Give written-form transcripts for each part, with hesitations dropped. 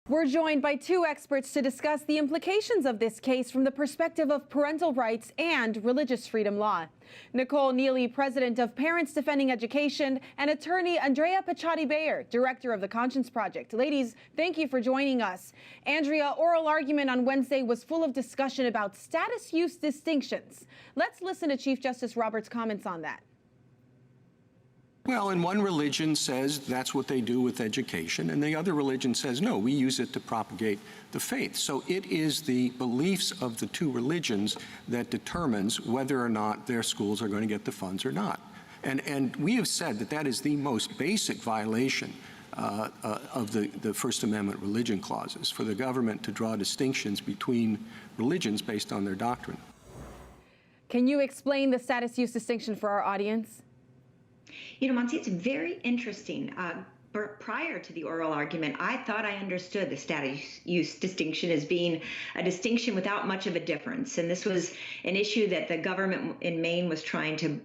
We're joined by two experts to discuss the implications of this case from the perspective of parental rights and religious freedom law. Nicole Neily, president of Parents Defending Education, and attorney ANDREA PICCIOTTI-BAYER, director of the Conscience Project. Ladies, thank you for joining us. ANDREA, oral argument on Wednesday was full of discussion about status use distinctions. Let's listen to Chief Justice Roberts' comments on that. Well, and one religion says that's what they do with education, and the other religion says, no, we use it to propagate the faith. So it is the beliefs of the two religions that determines whether or not their schools are going to get the funds or not. And we have said that that is the most basic violation of the First Amendment religion clauses, for the government to draw distinctions between religions based on their doctrine. Can you explain the status use distinction for our audience? You know, Monty, it's very interesting. Prior to the oral argument, I thought I understood the status use distinction as being a distinction without much of a difference. And this was an issue that the government in Maine was trying to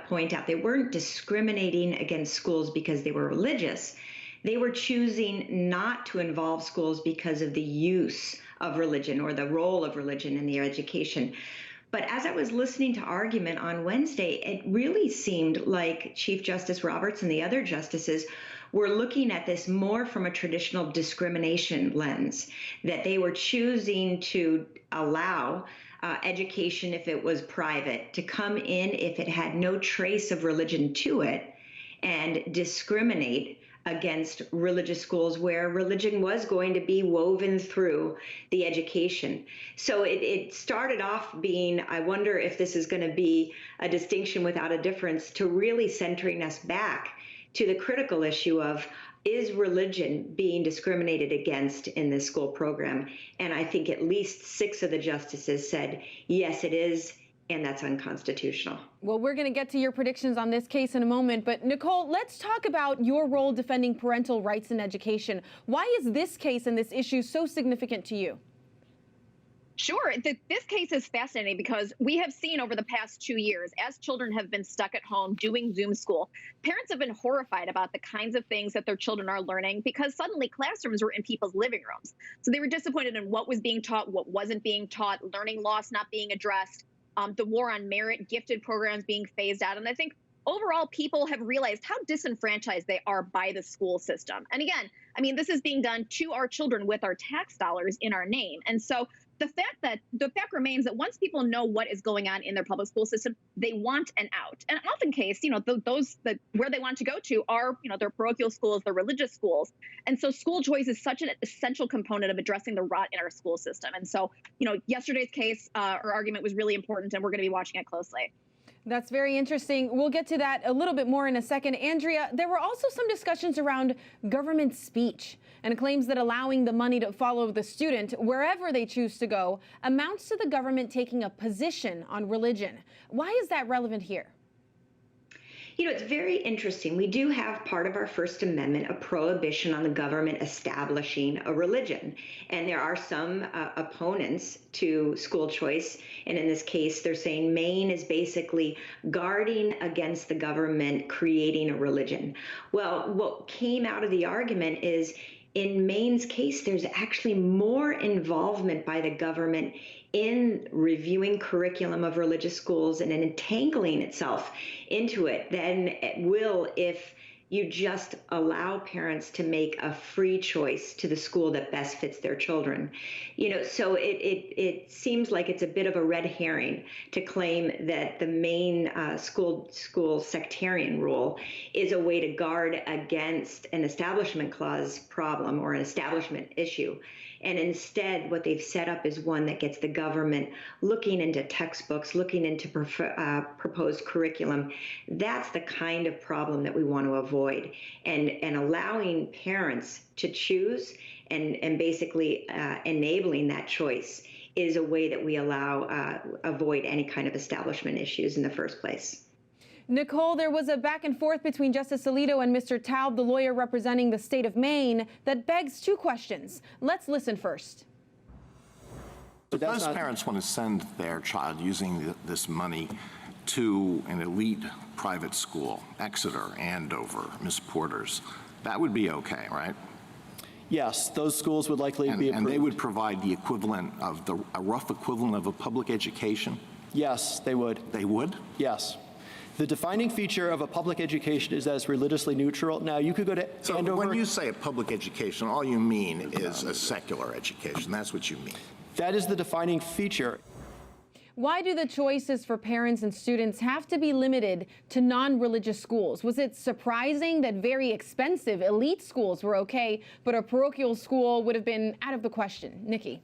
point out. They weren't discriminating against schools because they were religious. They were choosing not to involve schools because of the use of religion or the role of religion in their education. But as I was listening to argument on Wednesday, it really seemed like Chief Justice Roberts and the other justices were looking at this more from a traditional discrimination lens, that they were choosing to allow education, if it was private, to come in if it had no trace of religion to it, and discriminate against religious schools where religion was going to be woven through the education. So it started off being, I wonder if this is going to be a distinction without a difference, to really centering us back to the critical issue of, is religion being discriminated against in this school program? And I think at least 6 of the justices said, yes, it is, and that's unconstitutional. Well, we're going to get to your predictions on this case in a moment, but Nicole, let's talk about your role defending parental rights in education. Why is this case and this issue so significant to you? Sure. This case is fascinating because we have seen over the past 2 years, as children have been stuck at home doing Zoom school, parents have been horrified about the kinds of things that their children are learning because suddenly classrooms were in people's living rooms. So they were disappointed in what was being taught, what wasn't being taught, learning loss not being addressed. The war on merit, gifted programs being phased out. And I think overall people have realized how disenfranchised they are by the school system. And again, I mean, this is being done to our children with our tax dollars in our name. And so the fact remains that once people know what is going on in their public school system, they want an out. And often case, you know, where they want to go to are, you know, their parochial schools, their religious schools. And so school choice is such an essential component of addressing the rot in our school system. And so, you know, yesterday's case or argument was really important, and we're going to be watching it closely. That's very interesting. We'll get to that a little bit more in a second. Andrea, there were also some discussions around government speech and claims that allowing the money to follow the student wherever they choose to go amounts to the government taking a position on religion. Why is that relevant here? You know, it's very interesting. We do have part of our First Amendment a prohibition on the government establishing a religion. And there are some opponents to school choice. And in this case, they're saying Maine is basically guarding against the government creating a religion. Well, what came out of the argument is, in Maine's case, there's actually more involvement by the government in reviewing curriculum of religious schools and in entangling itself into it than it will if you just allow parents to make a free choice to the school that best fits their children. You know, so it seems like it's a bit of a red herring to claim that the Maine school sectarian rule is a way to guard against an establishment clause problem or an establishment issue. And instead, what they've set up is one that gets the government looking into textbooks, looking into proposed curriculum. That's the kind of problem that we want to avoid. And allowing parents to choose and basically enabling that choice is a way that we avoid any kind of establishment issues in the first place. Nicole, there was a back and forth between Justice Alito and Mr. Taub, the lawyer representing the state of Maine, that begs 2 questions. Let's listen first. Suppose parents want to send their child using this money to an elite private school, Exeter, Andover, Miss Porter's. That would be okay, right? Yes, those schools would likely be approved. And they would provide the equivalent of a rough equivalent of a public education? Yes, they would. They would? Yes. The defining feature of a public education is that it's religiously neutral. Now, you could go to Andover. When you say a public education, all you mean is a secular education. That's what you mean. That is the defining feature. Why do the choices for parents and students have to be limited to non-religious schools? Was it surprising that very expensive elite schools were okay, but a parochial school would have been out of the question? Nikki.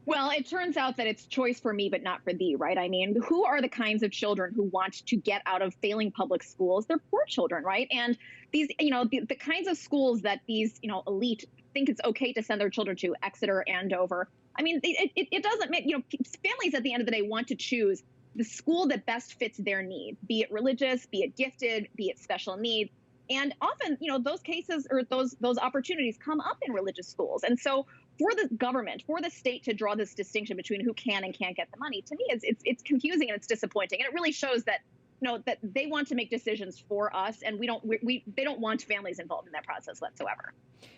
Well, it turns out that it's choice for me, but not for thee, right? I mean, who are the kinds of children who want to get out of failing public schools? They're poor children, right? And these, the kinds of schools that these, elite think it's okay to send their children to, Exeter, Andover. I mean, it doesn't make, families at the end of the day want to choose the school that best fits their need, be it religious, be it gifted, be it special needs. And often, those cases or those opportunities come up in religious schools. And so for the government, for the state to draw this distinction between who can and can't get the money, to me, it's confusing and it's disappointing. And it really shows that, that they want to make decisions for us, and they don't want families involved in that process whatsoever.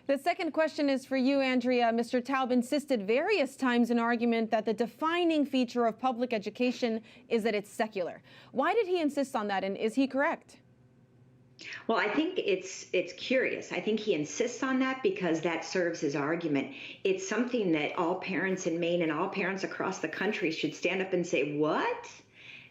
The second question is for you, Andrea. Mr. Taub insisted various times in argument that the defining feature of public education is that it's secular. Why did he insist on that, and is he correct? Well, I think it's curious. I think he insists on that because that serves his argument. It's something that all parents in Maine and all parents across the country should stand up and say, what?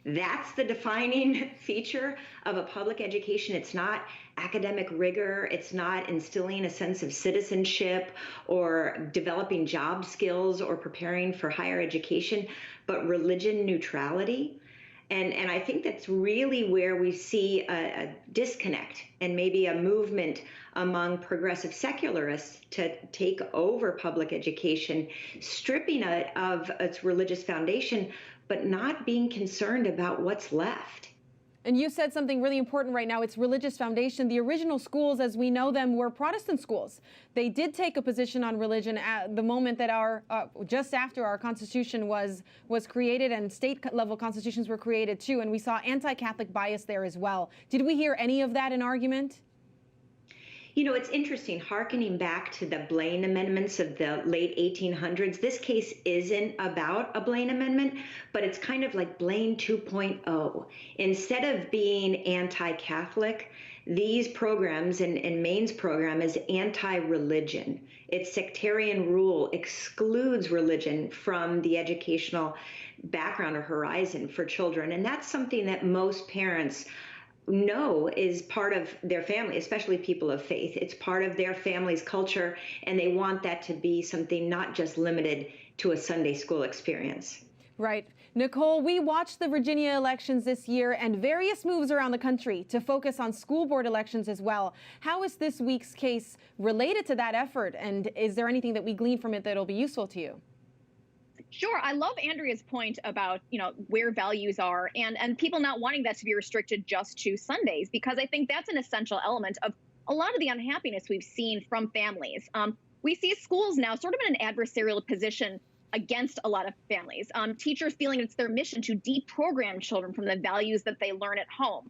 That's the defining feature of a public education. It's not academic rigor. It's not instilling a sense of citizenship or developing job skills or preparing for higher education, but religion neutrality. And I think that's really where we see a disconnect and maybe a movement among progressive secularists to take over public education, stripping it of its religious foundation, but not being concerned about what's left. And you said something really important right now. It's religious foundation. The original schools, as we know them, were Protestant schools. They did take a position on religion at the moment that just after our Constitution was created, and state-level constitutions were created too. And we saw anti-Catholic bias there as well. Did we hear any of that in argument? It's interesting, hearkening back to the Blaine amendments of the late 1800s. This case isn't about a Blaine amendment, but it's kind of like Blaine 2.0. Instead of being anti-Catholic, these programs, and Maine's program is anti-religion. Its sectarian rule excludes religion from the educational background or horizon for children. And that's something that most parents know is part of their family, especially people of faith. It's part of their family's culture, and they want that to be something not just limited to a Sunday school experience. Right. Nicole, we watched the Virginia elections this year and various moves around the country to focus on school board elections as well. How is this week's case related to that effort, and is there anything that we glean from it that'll be useful to you? Sure. I love Andrea's point about, where values are and people not wanting that to be restricted just to Sundays, because I think that's an essential element of a lot of the unhappiness we've seen from families. We see schools now sort of in an adversarial position against a lot of families. Teachers feeling it's their mission to deprogram children from the values that they learn at home.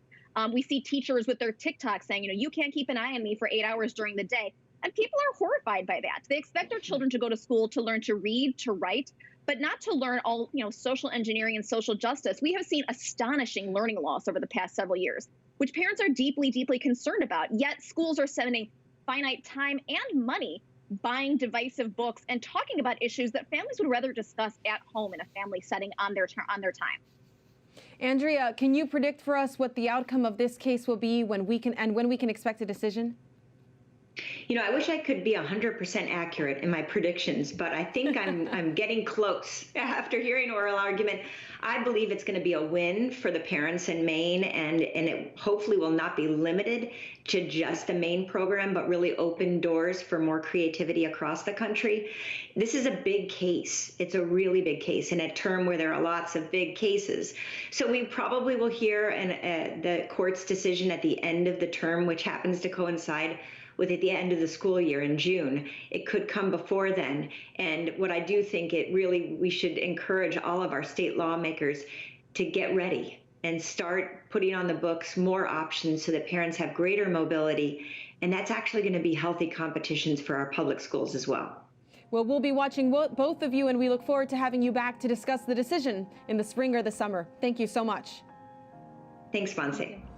We see teachers with their TikTok saying, you can't keep an eye on me for 8 hours during the day. And people are horrified by that. They expect their children to go to school to learn to read, to write, but not to learn all, social engineering and social justice. We have seen astonishing learning loss over the past several years, which parents are deeply, deeply concerned about. Yet schools are spending finite time and money buying divisive books and talking about issues that families would rather discuss at home in a family setting on their time. Andrea, can you predict for us what the outcome of this case will be when we can expect a decision? I wish I could be 100% accurate in my predictions, but I think I'm getting close. After hearing oral argument, I believe it's going to be a win for the parents in Maine, and it hopefully will not be limited to just the Maine program, but really open doors for more creativity across the country. This is a big case. It's a really big case in a term where there are lots of big cases. So we probably will hear the court's decision at the end of the term, which happens to coincide with at the end of the school year in June. It could come before then. And what I do think we should encourage all of our state lawmakers to get ready and start putting on the books more options so that parents have greater mobility And that's actually going to be healthy competitions for our public schools as well. Well, we'll be watching both of you, and we look forward to having you back to discuss the decision in the spring or the summer. Thank you so much. Thanks, Fonse.